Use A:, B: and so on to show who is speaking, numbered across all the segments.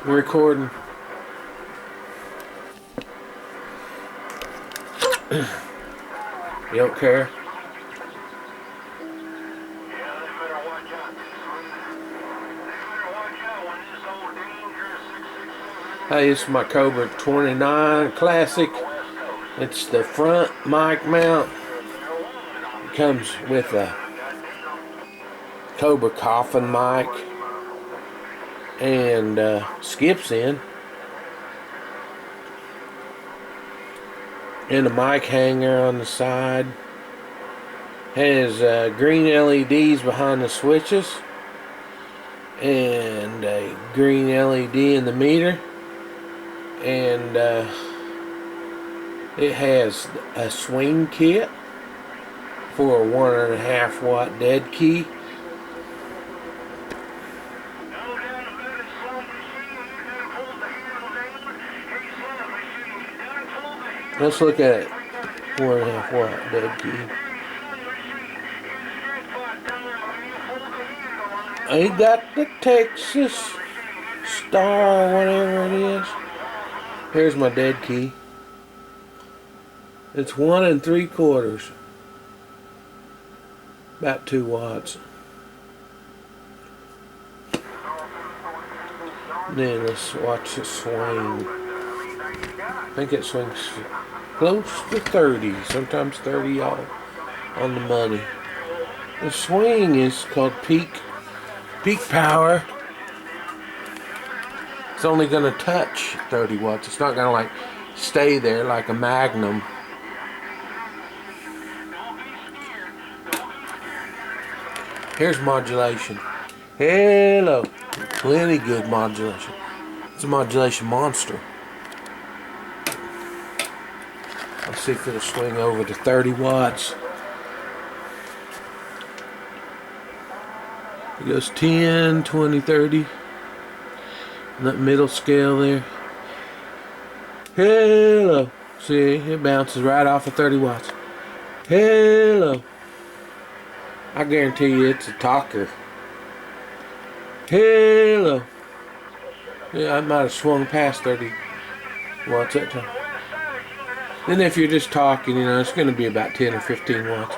A: We're recording. You don't care? Hey, this is my COBRA 29 Classic. It's the front mic mount. It comes with a COBRA coffin mic and skips in. And a mic hanger on the side. Has green LEDs behind the switches. And a green LED in the meter. And it has a swing kit for a 1.5 watt dead key. Let's look at it. 1.5 watt dead key. I got the Texas Star, whatever it is. Here's my dead key. It's 1 3/4. About 2 watts. Then let's watch it swing. I think it swings close to 30, sometimes 30 on the money. The swing is called peak power. It's only going to touch 30 watts. It's not going to like stay there like a Magnum. Here's modulation. Hello. Plenty good modulation. It's a modulation monster. Let's see if it'll swing over to 30 watts. It goes 10, 20, 30. That middle scale there. Hello. See, it bounces right off of 30 watts. Hello. I guarantee you it's a talker. Hello. Yeah, I might have swung past 30 watts that time. Then if you're just talking, you know, it's going to be about 10 or 15 watts.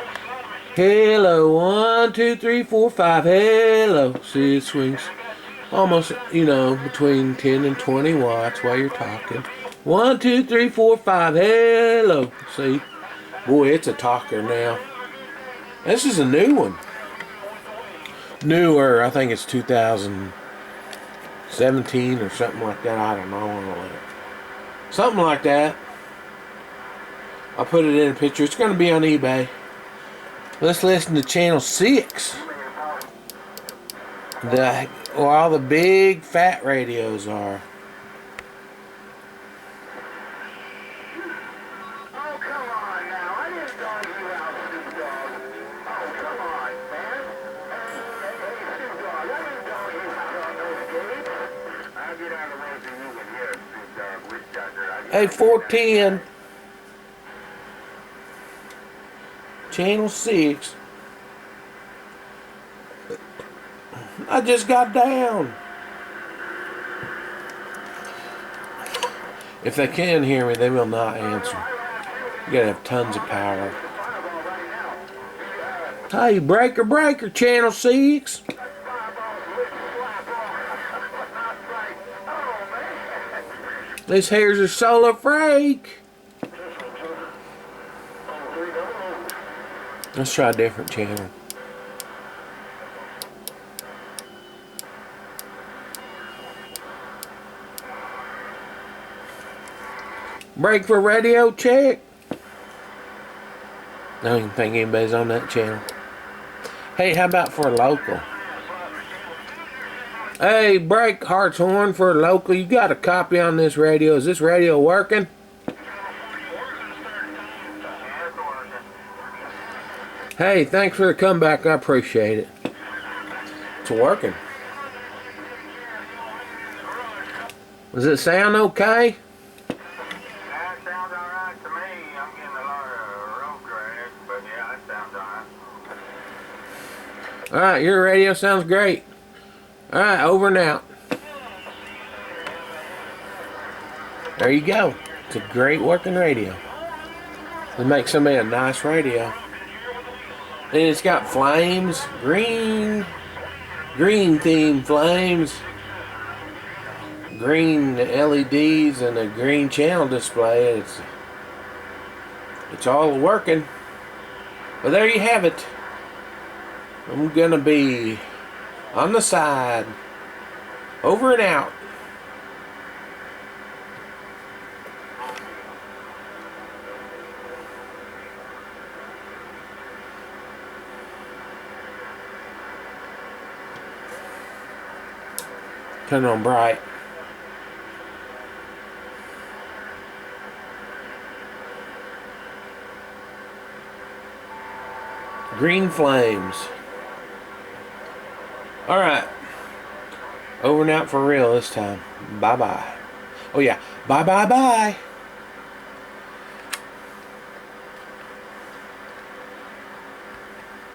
A: Hello. 1, 2, 3, 4, 5. Hello. See, it swings almost, you know, between 10 and 20 watts while you're talking. 1, 2, 3, 4, 5. Hello. See? Boy, it's a talker now. This is a new one. Newer, I think it's 2017 or something like that. I don't know. Something like that. I'll put it in a picture. It's going to be on eBay. Let's listen to channel 6. Where all the big fat radios are. Hey, 410. Channel 6. I just got down. If they can hear me, they will not answer. You gotta have tons of power. Hey, breaker, channel 6. These hairs are solar freak. Let's try a different channel. Break for radio check. I don't even think anybody's on that channel. Hey, how about for a local? Hey, break Hartshorn for a local. You got a copy on this radio. Is this radio working? Hey, thanks for the comeback. I appreciate it. It's working. Does it sound okay?
B: That sounds alright to me. I'm getting a lot of road crash, but yeah, that sounds alright.
A: Alright, your radio sounds great. Alright, over and out. There you go. It's a great working radio. It makes somebody a nice radio. And it's got flames, green theme flames, green LEDs, and a green channel display. It's all working. But there you have it. I'm gonna be on the side. Over and out. Turn on bright. Green flames. Alright. Over and out for real this time. Bye-bye. Oh yeah. Bye-bye-bye.